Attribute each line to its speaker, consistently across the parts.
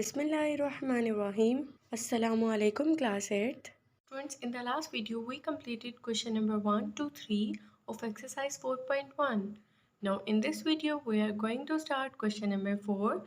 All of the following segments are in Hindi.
Speaker 1: Bismillahirrahmanirrahim. Assalamu alaikum class 8th. Students, in the last video we completed question number 1 to 3 of exercise 4.1. Now in this video we are going to start question number 4.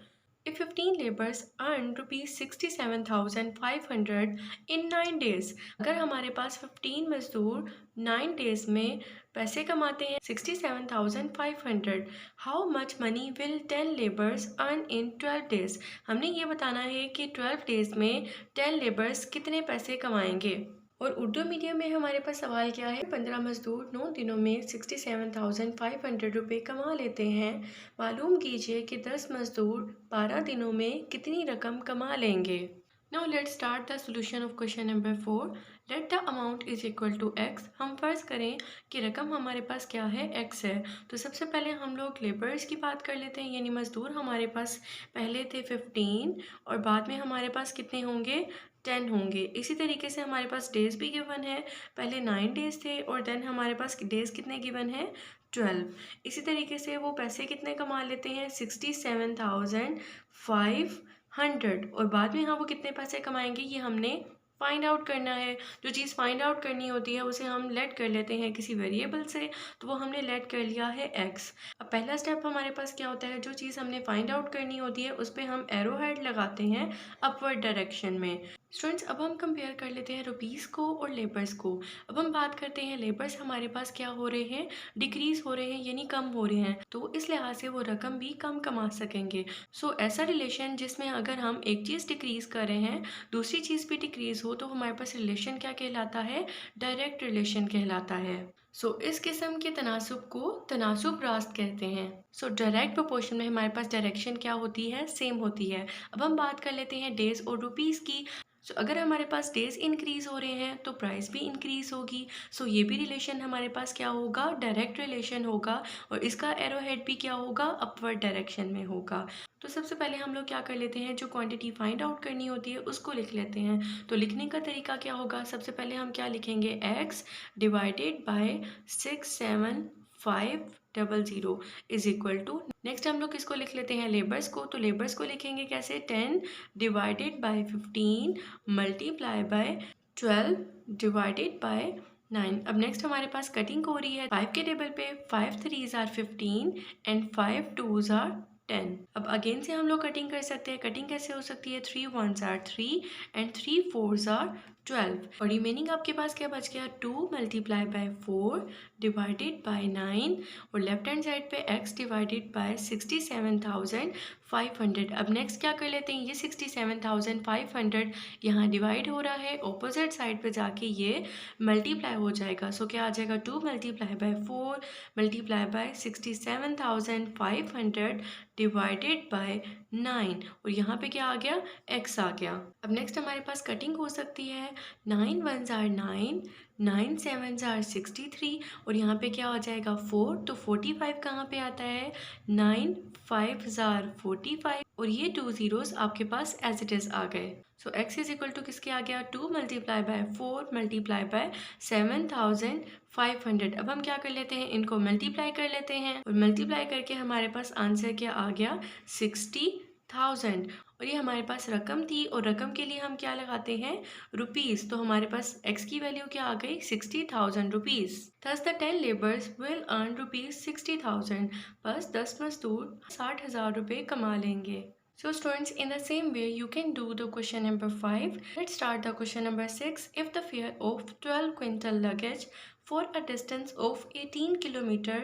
Speaker 1: If 15 laborers earn rupees 67,500 in 9 days, अगर हमारे पास 15 मजदूर 9 days में पैसे कमाते हैं 67,500, how much money will 10 labours earn in 12 days. हमने ये बताना है कि 12 डेज में 10 लेबर्स कितने पैसे कमाएंगे। और उर्दू मीडियम में हमारे पास सवाल क्या है, 15 मजदूर 9 दिनों में 67,500 रुपये कमा लेते हैं, मालूम कीजिए कि 10 मजदूर 12 दिनों में कितनी रकम कमा लेंगे। Now let's start the solution of question number 4. Let the amount is equal to x. हम फर्ज करें कि रकम हमारे पास क्या है, x है। तो सबसे पहले हम लोग लेबर्स की बात कर लेते हैं, यानी मजदूर हमारे पास पहले थे 15 और बाद में हमारे पास कितने होंगे, 10 होंगे। इसी तरीके से हमारे पास डेज भी गिवन है, पहले 9 डेज थे और देन हमारे पास डेज कितने गिवन है, 12। इसी तरीके से वो पैसे कितने कमा लेते हैं, 67,500 और बाद में हाँ वो कितने पैसे कमाएंगे ये हमने फाइंड आउट करना है। जो चीज़ फाइंड आउट करनी होती है उसे हम लेट कर लेते हैं किसी वेरिएबल से, तो वो हमने लेट कर लिया है x। अब पहला स्टेप हमारे पास क्या होता है, जो चीज़ हमने फाइंड आउट करनी होती है उस पर हम एरो हेड लगाते हैं अपवर्ड डायरेक्शन में। स्टूडेंट्स, अब हम कंपेयर कर लेते हैं रुपीज़ को और लेबर्स को। अब हम बात करते हैं लेबर्स हमारे पास क्या हो रहे हैं, डिक्रीज़ हो रहे हैं, यानी कम हो रहे हैं, तो इस लिहाज से वो रकम भी कम कमा सकेंगे। सो ऐसा रिलेशन जिसमें अगर हम एक चीज़ डिक्रीज़ कर रहे हैं दूसरी चीज़ भी डिक्रीज़ हो तो हमारे पास रिलेशन क्या कहलाता है, डायरेक्ट रिलेशन कहलाता है। सो इस किस्म के तनासुब को तनासुब रास्त कहते हैं। सो डायरेक्ट प्रोपोर्शन में हमारे पास डायरेक्शन क्या होती है, सेम होती है। अब हम बात कर लेते हैं डेज और रुपीज़ की। सो अगर हमारे पास डेज इंक्रीज़ हो रहे हैं तो प्राइस भी इंक्रीज़ होगी। सो ये भी रिलेशन हमारे पास क्या होगा, डायरेक्ट रिलेशन होगा और इसका एरो हेड भी क्या होगा, अपवर्ड डायरेक्शन में होगा। तो सबसे पहले हम लोग क्या कर लेते हैं, जो क्वांटिटी फाइंड आउट करनी होती है उसको लिख लेते हैं। तो लिखने का तरीका क्या होगा, सबसे पहले हम क्या लिखेंगे, x divided by 67500 is equal to, next हम लोग किसको लिख लेते हैं, लेबर्स को। तो लेबर्स को लिखेंगे कैसे, 10 divided by 15 multiply by 12 divided bye 9। अब नेक्स्ट हमारे पास कटिंग हो रही है 5 के टेबल पे, 5 3s are 15 and 5 2s are 10। अब अगेन से हम लोग कटिंग कर सकते हैं। कटिंग कैसे हो सकती है, 3 1s are 3 and 3 4s are 12 और रिमेनिंग आपके पास क्या बच गया, 2 मल्टीप्लाई बाय 4 डिवाइडेड बाय 9 और लेफ्ट हैंड साइड पे x डिवाइडेड बाय 67,500। अब नेक्स्ट क्या कर लेते हैं, ये 67,500 यहाँ डिवाइड हो रहा है, ऑपोजिट साइड पे जाके ये मल्टीप्लाई हो जाएगा। सो क्या आ जाएगा, 2 multiply by 4 multiply by 67,500 divided by 9 और यहाँ पे क्या आ गया, x आ गया। अब नेक्स्ट हमारे पास कटिंग हो सकती है, 9 1s आर 9 9 7s आर 63 और यहाँ पे क्या हो जाएगा 4, तो 45 कहाँ पे आता है, 9 5s आर 45 और ये 2 zeros आपके पास एज इट इज़ आ गए। सो x इज इक्वल टू किसके आ गया, 2 मल्टीप्लाई बाय 4 मल्टीप्लाई बाय 7,500। अब हम क्या कर लेते हैं, इनको मल्टीप्लाई कर लेते हैं और मल्टीप्लाई करके हमारे पास आंसर क्या आ गया, 60,000। और ये हमारे पास रकम थी और रकम के लिए हम क्या लगाते हैं, रुपीज़। तो हमारे पास x की वैल्यू क्या आ गई, 60,000 rupees. Thus the 10 labours will earn rupees 60,000। बस 10 मजदूर 60,000 रुपये कमा लेंगे। So students, in the same way you can do the question number 5. Let's start the question number 6. If the fare of 12 quintal luggage for a distance of 18 kilometer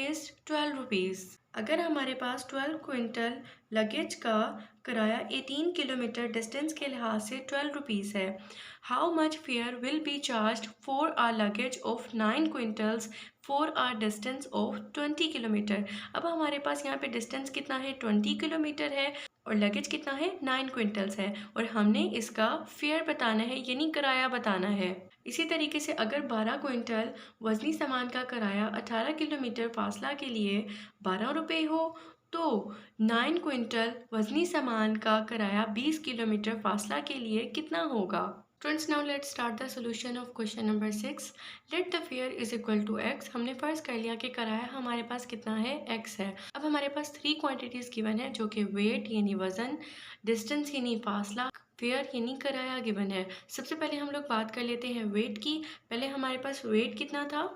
Speaker 1: is 12 rupees. अगर हमारे पास 12 क्विंटल लगेज का किराया 18 किलोमीटर डिस्टेंस के लिहाज से 12 रुपीज़ है, how much fare will be charge for our luggage of 9 quintals for our distance of 20 kilometre. अब हमारे पास यहाँ पे डिस्टेंस कितना है, 20 किलोमीटर है और लगेज कितना है, 9 क्विंटल्स है और हमने इसका फेयर बताना है, यानी किराया बताना है। इसी तरीके से अगर 12 क्विंटल वजनी सामान का किराया 18 किलोमीटर फासला के लिए 12 रुपये हो तो 9 क्विंटल वजनी सामान का किराया 20 किलोमीटर फासला के लिए कितना होगा। Friends, now let's start the solution of question number 6. Let the fare is equal to x. हमने फर्ज कर लिया कि किराया हमारे पास कितना है, x है। अब हमारे पास 3 क्वांटिटीज़ गिवन है जो कि वेट यानी वज़न, डिस्टेंस यानी फासला, फेयर यानी किराया गिवन है। सबसे पहले हम लोग बात कर लेते हैं वेट की। पहले हमारे पास वेट कितना था,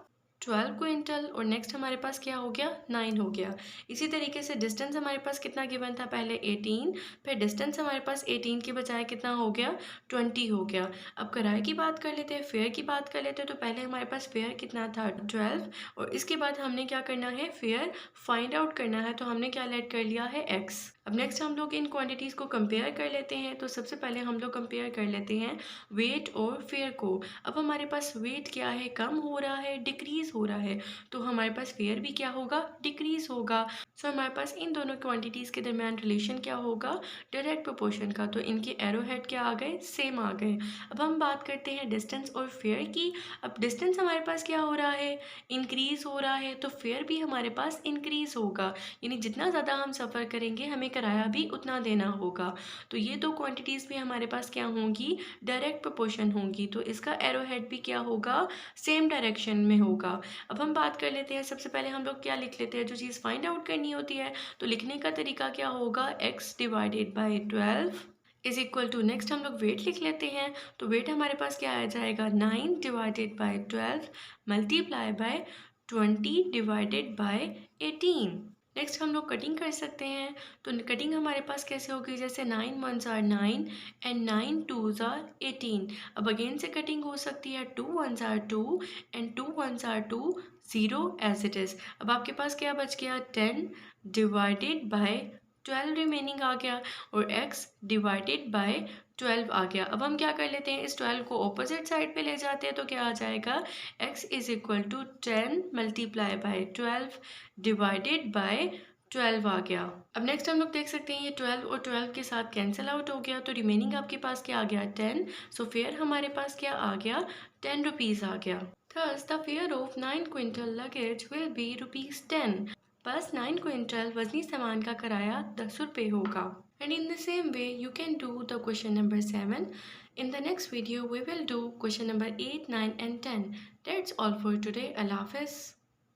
Speaker 1: 12 क्विंटल, और नेक्स्ट हमारे पास क्या हो गया, 9 हो गया। इसी तरीके से डिस्टेंस हमारे पास कितना गिवन था, पहले 18, फिर डिस्टेंस हमारे पास 18 के बजाय कितना हो गया, 20 हो गया। अब किराए की बात कर लेते हैं, फेयर की बात कर लेते हैं। तो पहले हमारे पास फेयर कितना था, 12, और इसके बाद हमने क्या करना है, फेयर फाइंड आउट करना है। तो हमने क्या लेट कर लिया है, x। अब नेक्स्ट हम लोग इन क्वांटिटीज़ को कंपेयर कर लेते हैं। तो सबसे पहले हम लोग कंपेयर कर लेते हैं वेट और फेयर को। अब हमारे पास वेट क्या है, कम हो रहा है, डिक्रीज़ हो रहा है, तो हमारे पास फेयर भी क्या होगा, डिक्रीज़ होगा। सो हमारे पास इन दोनों क्वांटिटीज़ के दरमियान रिलेशन क्या होगा, डायरेक्ट प्रोपोर्शन का। तो इनके एरो हेड क्या आ गए, सेम आ गए। अब हम बात करते हैं डिस्टेंस और फेयर की। अब डिस्टेंस हमारे पास क्या हो रहा है, इंक्रीज़ हो रहा है, तो फेयर भी हमारे पास इंक्रीज़ होगा। यानी जितना ज़्यादा हम सफ़र करेंगे हमें किराया भी उतना देना होगा। तो ये दो क्वांटिटीज़ भी हमारे पास क्या होंगी, डायरेक्ट प्रोपोर्शन होंगी। तो इसका एरो हेड भी क्या होगा, सेम डायरेक्शन में होगा। अब हम बात कर लेते हैं, सबसे पहले हम लोग क्या लिख लेते हैं, जो चीज़ फाइंड आउट करनी होती है। तो लिखने का तरीका क्या होगा, x divided by 12 is equal to, next हम लोग वेट लिख लेते हैं। तो वेट हमारे पास क्या आ जाएगा, 9 divided by 12 multiply by 20 divided by 18। Next हम लोग कटिंग कर सकते हैं। तो कटिंग हमारे पास कैसे होगी, जैसे 9 1s are 9 and 9 2s are 18। अब अगेन से कटिंग हो सकती है, 2 1s are 2 and 2 1s are 2, 0 as it is. अब आपके पास क्या बच गया, 10 डिवाइडेड बाय 12 रिमेनिंग आ गया, और x डिवाइडेड बाय 12 आ गया। अब हम क्या कर लेते हैं, इस 12 को ऑपोजिट साइड पे ले जाते हैं। तो क्या आ जाएगा, x is equal to 10 multiply by 12 divided by 12 आ गया। अब नेक्स्ट हम लोग देख सकते हैं, ये 12 और 12 के साथ कैंसिल आउट हो गया। तो रिमेनिंग आपके पास क्या आ गया, 10। सो फेयर हमारे पास क्या आ गया, 10 रुपीज़ आ गया। Thus, the fare of 9 quintal luggage will be ₹10. बस 9 क्विंटल वजनी सामान का किराया 10 रुपये होगा। And in the same way, you can do the question number 7. In the next video, we will do question number 8, 9 and 10. That's all for today. Allah Hafiz.